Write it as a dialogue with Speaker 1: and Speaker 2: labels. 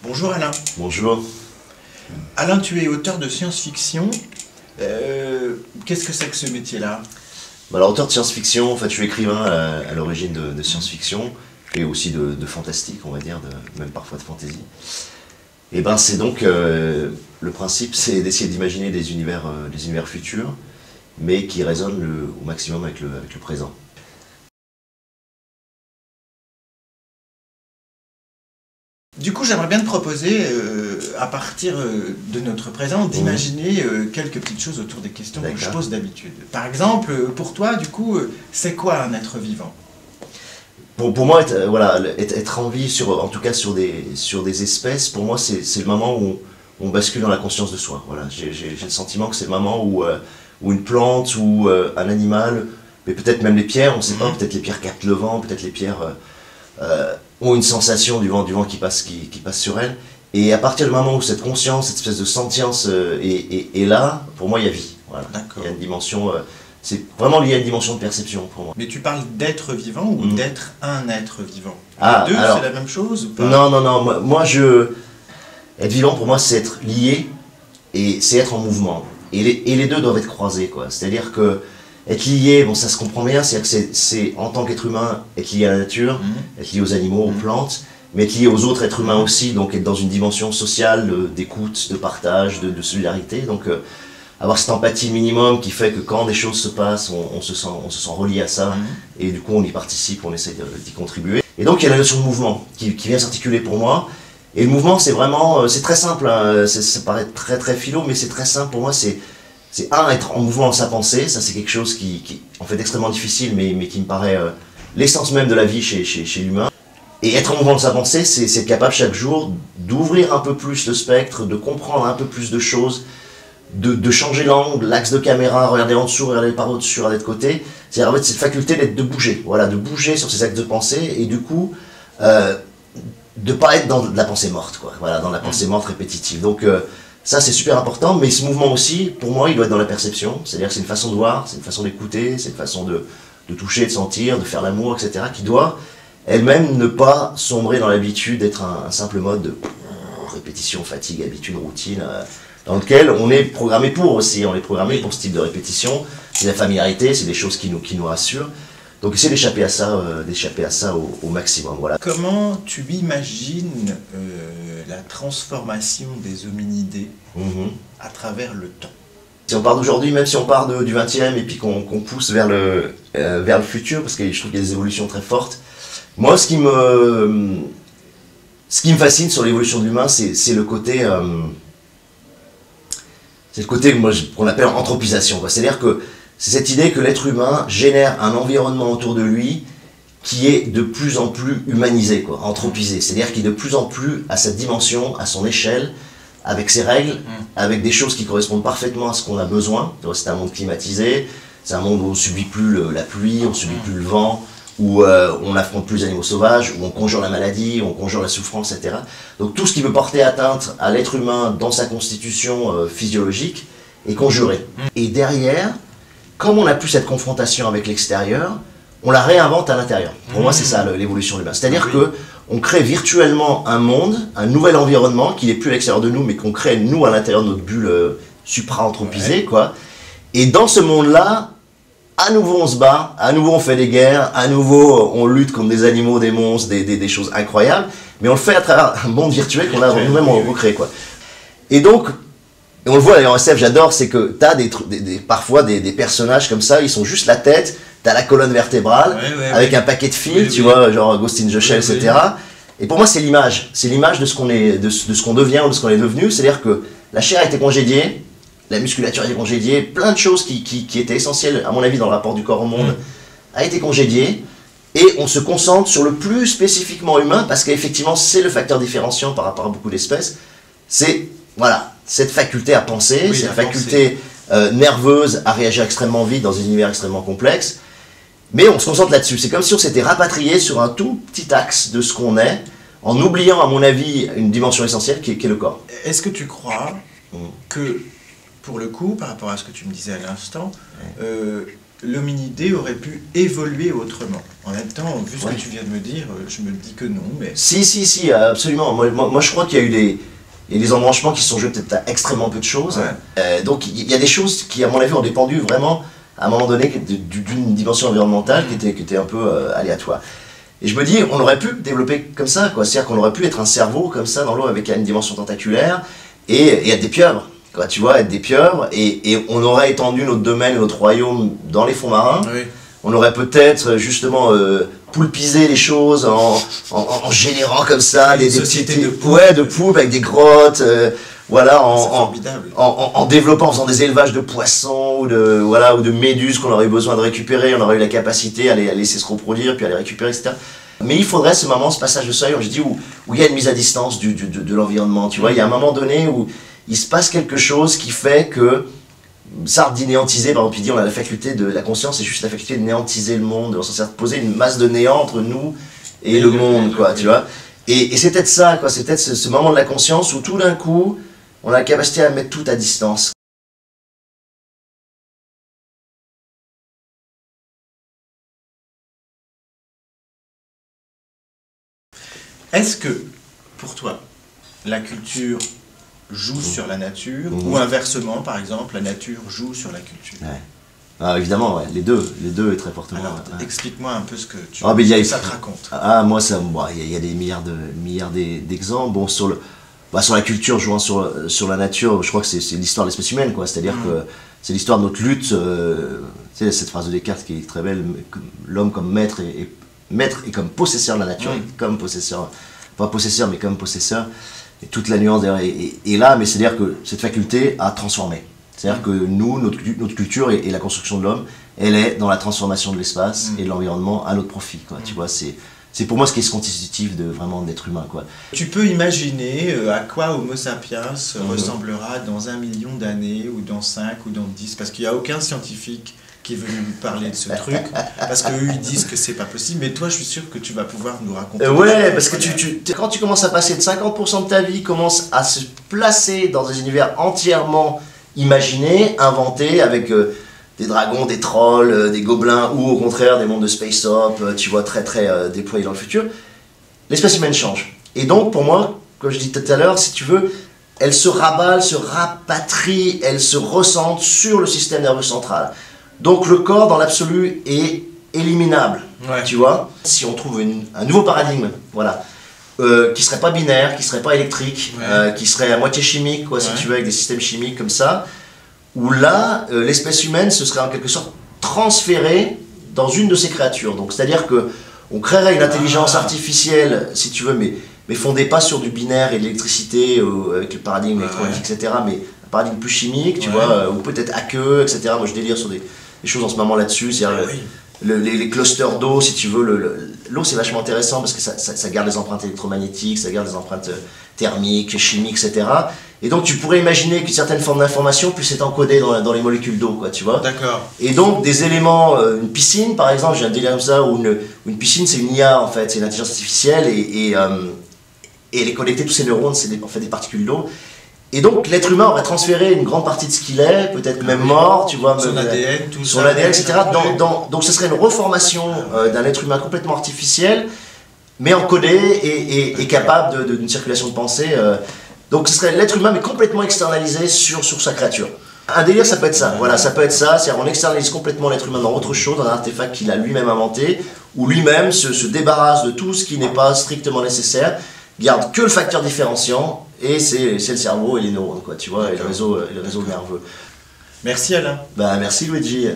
Speaker 1: Bonjour Alain.
Speaker 2: Bonjour.
Speaker 1: Alain, tu es auteur de science-fiction. Qu'est-ce que c'est que ce métier-là?
Speaker 2: Alors, auteur de science-fiction, en fait, je suis écrivain à l'origine de science-fiction et aussi de fantastique, on va dire, même parfois de fantasy. Et ben, c'est donc le principe, c'est d'essayer d'imaginer des univers futurs, mais qui résonnent au maximum avec le présent.
Speaker 1: Du coup, j'aimerais bien te proposer, à partir de notre présent, d'imaginer quelques petites choses autour des questions que je pose d'habitude. Par exemple, pour toi, du coup, c'est quoi un être vivant?
Speaker 2: Pour moi, être en vie, en tout cas sur des espèces, pour moi, c'est le moment où on bascule dans la conscience de soi. Voilà, j'ai le sentiment que c'est le moment où une plante ou un animal, mais peut-être même les pierres, on ne sait pas, peut-être les pierres captent le vent, peut-être les pierres ont une sensation du vent qui passe sur elles. Et à partir du moment où cette conscience, cette espèce de sentience est là, pour moi, il y a vie. Voilà. Il y a une dimension... c'est vraiment lié à une dimension de perception pour moi.
Speaker 1: Mais tu parles d'être vivant ou d'être un être vivant?
Speaker 2: Les
Speaker 1: deux, c'est la même chose ou pas?
Speaker 2: Non. Moi, être vivant, pour moi, c'est être lié et c'est être en mouvement. Et les deux doivent être croisés, quoi. C'est-à-dire que être lié, bon, ça se comprend bien, c'est-à-dire que c'est en tant qu'être humain, être lié à la nature, être lié aux animaux, aux plantes, mais être lié aux autres êtres humains aussi, donc être dans une dimension sociale d'écoute, de partage, de solidarité. Donc, avoir cette empathie minimum qui fait que quand des choses se passent, on se sent relié à ça, et du coup on y participe, on essaie d'y contribuer. Et donc il y a la notion de mouvement qui vient s'articuler pour moi, et le mouvement c'est vraiment, c'est très simple, hein, ça paraît très philo, mais c'est très simple pour moi, c'est être en mouvement dans sa pensée, ça c'est quelque chose qui en fait extrêmement difficile, mais qui me paraît l'essence même de la vie chez l'humain. Et être en mouvement dans sa pensée, c'est être capable chaque jour d'ouvrir un peu plus le spectre, de comprendre un peu plus de choses, de changer l'angle, l'axe de caméra, regarder en dessous, regarder par au-dessus, regarder de côté. C'est-à-dire en fait cette faculté de bouger, voilà, de bouger sur ces axes de pensée et du coup de pas être dans de la pensée morte, quoi, voilà, dans la pensée morte répétitive. Donc ça c'est super important, mais ce mouvement aussi, pour moi, il doit être dans la perception, c'est-à-dire que c'est une façon de voir, c'est une façon d'écouter, c'est une façon de toucher, de sentir, de faire l'amour, etc., qui doit elle-même ne pas sombrer dans l'habitude d'être un simple mode de répétition, fatigue, habitude, routine, dans lequel on est programmé pour aussi, on est programmé pour ce type de répétition, c'est la familiarité, c'est des choses qui nous rassurent. Donc essayer d'échapper à ça au maximum. Voilà.
Speaker 1: Comment tu imagines la transformation des hominidés à travers le temps?
Speaker 2: Si on part d'aujourd'hui, même si on part du 20e et puis qu'on pousse vers le futur, parce que je trouve qu'il y a des évolutions très fortes, moi ce qui me fascine sur l'évolution de l'humain, c'est le côté... c'est le côté qu'on appelle anthropisation. C'est-à-dire que c'est cette idée que l'être humain génère un environnement autour de lui qui est de plus en plus humanisé, quoi, anthropisé. C'est-à-dire qu'il est de plus en plus à sa dimension, à son échelle, avec ses règles, avec des choses qui correspondent parfaitement à ce qu'on a besoin. C'est un monde climatisé, c'est un monde où on ne subit plus la pluie, on ne subit plus le vent, où on n'affronte plus les animaux sauvages, où on conjure la maladie, où on conjure la souffrance, etc. Donc tout ce qui veut porter atteinte à l'être humain dans sa constitution physiologique est conjuré. Et derrière, comme on n'a plus cette confrontation avec l'extérieur, on la réinvente à l'intérieur. Pour moi, c'est ça l'évolution de l'humain. C'est-à-dire que on crée virtuellement un monde, un nouvel environnement qui n'est plus à l'extérieur de nous, mais qu'on crée nous à l'intérieur de notre bulle supra-anthropisée, quoi. Et dans ce monde-là, à nouveau on se bat, à nouveau on fait des guerres, à nouveau on lutte contre des animaux, des monstres, des choses incroyables, mais on le fait à travers un monde virtuel qu'on a nous-mêmes recréé, quoi. Et donc, on le voit d'ailleurs en SF, j'adore, c'est que tu as parfois des personnages comme ça, ils sont juste la tête, tu as la colonne vertébrale, avec un paquet de fils, tu vois, genre Ghost in the Shell, etc. Et pour moi c'est l'image de ce qu'on est, de ce qu'on devient ou de ce qu'on est devenu, c'est-à-dire que la chair a été congédiée, la musculature a été congédiée, plein de choses qui étaient essentielles, à mon avis, dans le rapport du corps au monde, a été congédiée, et on se concentre sur le plus spécifiquement humain, parce qu'effectivement, c'est le facteur différenciant par rapport à beaucoup d'espèces, c'est, voilà, cette faculté à penser, cette faculté nerveuse à réagir extrêmement vite dans un univers extrêmement complexe, mais on se concentre là-dessus. C'est comme si on s'était rapatrié sur un tout petit axe de ce qu'on est, en oubliant, à mon avis, une dimension essentielle qui est le corps.
Speaker 1: Est-ce que tu crois que, pour le coup, par rapport à ce que tu me disais à l'instant, l'hominidé aurait pu évoluer autrement. En même temps, vu ce que tu viens de me dire, je me dis que non, mais...
Speaker 2: Si, absolument. Moi je crois qu'il y a eu des embranchements qui se sont joués peut-être à extrêmement peu de choses. Ouais. Donc il y a des choses qui, à mon avis, ont dépendu vraiment, à un moment donné, d'une dimension environnementale qui était un peu aléatoire. Et je me dis, on aurait pu développer comme ça, quoi. C'est-à-dire qu'on aurait pu être un cerveau comme ça dans l'eau avec une dimension tentaculaire et être des pieuvres, quoi, tu vois, être des pieuvres, et on aurait étendu notre domaine, notre royaume dans les fonds marins. Oui. On aurait peut-être justement poulpisé les choses en générant comme ça des
Speaker 1: sociétés
Speaker 2: de poulpes avec des grottes, voilà, en développant, en faisant des élevages de poissons ou de méduses qu'on aurait eu besoin de récupérer. On aurait eu la capacité à les laisser se reproduire, puis à les récupérer, etc. Mais il faudrait ce moment, ce passage de seuil, je dis, où il y a une mise à distance de l'environnement. Tu vois, il y a un moment donné où il se passe quelque chose qui fait que Sartre dit néantiser, par exemple, il dit on a la faculté de la conscience, c'est juste la faculté de néantiser le monde, on s'en poser une masse de néant entre nous et le monde, quoi, tu vois. Et c'est peut-être ça, quoi, c'est peut-être ce moment de la conscience où tout d'un coup, on a la capacité à mettre tout à distance.
Speaker 1: Est-ce que, pour toi, la culture joue sur la nature, ou inversement, par exemple, la nature joue sur la culture?
Speaker 2: Ouais. Ah, évidemment, ouais. Les deux très fortement.
Speaker 1: Alors, explique-moi un peu ce que ça te raconte.
Speaker 2: Moi, il y a des milliards d'exemples. Bon, sur la culture jouant sur la nature, je crois que c'est l'histoire de l'espèce humaine, quoi. C'est-à-dire que c'est l'histoire de notre lutte. Tu sais, cette phrase de Descartes qui est très belle, l'homme comme maître et comme possesseur de la nature, et comme possesseur, pas possesseur, mais comme possesseur. Et toute la nuance d'ailleurs est là, mais c'est-à-dire que cette faculté a transformé. C'est-à-dire que nous, notre culture et la construction de l'homme, elle est dans la transformation de l'espace et de l'environnement à notre profit, quoi. Tu vois, c'est pour moi ce qui est constitutif vraiment d'être humain, quoi.
Speaker 1: Tu peux imaginer à quoi Homo sapiens ressemblera dans 1 million d'années, ou dans 5, ou dans 10, parce qu'il n'y a aucun scientifique qui est venu nous parler de ce truc, parce qu'eux ils disent que c'est pas possible, mais toi je suis sûr que tu vas pouvoir nous raconter.
Speaker 2: Ouais, parce que quand tu commences à passer de 50% de ta vie, commence à se placer dans des univers entièrement imaginés, inventés, avec des dragons, des trolls, des gobelins, ou au contraire des mondes de space op, tu vois, très déployés dans le futur, l'espèce humaine change. Et donc pour moi, comme je dis tout à l'heure, si tu veux, elle se rabat, elle se rapatrie, elle se recentre sur le système nerveux central. Donc le corps, dans l'absolu, est éliminable, tu vois. Si on trouve un nouveau paradigme, voilà, qui serait pas binaire, qui serait pas électrique, qui serait à moitié chimique, quoi, si tu veux, avec des systèmes chimiques comme ça, où là, l'espèce humaine se serait en quelque sorte transférée dans une de ces créatures. Donc c'est-à-dire que on créerait une intelligence artificielle, si tu veux, mais fondée pas sur du binaire et de l'électricité, avec le paradigme électronique, etc., mais un paradigme plus chimique, tu vois, ou peut-être aqueux, etc. Moi je délire sur des choses en ce moment là-dessus, c'est-à-dire les clusters d'eau, si tu veux. L'eau c'est vachement intéressant parce que ça garde les empreintes électromagnétiques, ça garde les empreintes thermiques, chimiques, etc. Et donc tu pourrais imaginer que certaines formes d'informations puissent être encodées dans les molécules d'eau, quoi, tu vois.
Speaker 1: D'accord.
Speaker 2: Et donc des éléments, une piscine par exemple, j'ai un délire comme ça, où une piscine c'est une IA en fait, c'est une intelligence artificielle, et elle est connectée, tous ces neurones, c'est en fait des particules d'eau. Et donc l'être humain aurait transféré une grande partie de ce qu'il est, peut-être même mort, tu vois,
Speaker 1: son ADN, tout
Speaker 2: son ADN, etc. Donc ce serait une reformation d'un être humain complètement artificiel, mais encodé et capable d'une circulation de pensée. Donc ce serait l'être humain mais complètement externalisé sur sa créature. Un délire, ça peut être ça, voilà, ça peut être ça, c'est-à-dire on externalise complètement l'être humain dans autre chose, dans un artefact qu'il a lui-même inventé, où lui-même se débarrasse de tout ce qui n'est pas strictement nécessaire, garde que le facteur différenciant, et c'est le cerveau et les neurones, quoi, tu vois, et le réseau nerveux.
Speaker 1: Merci Alain.
Speaker 2: Merci Luigi.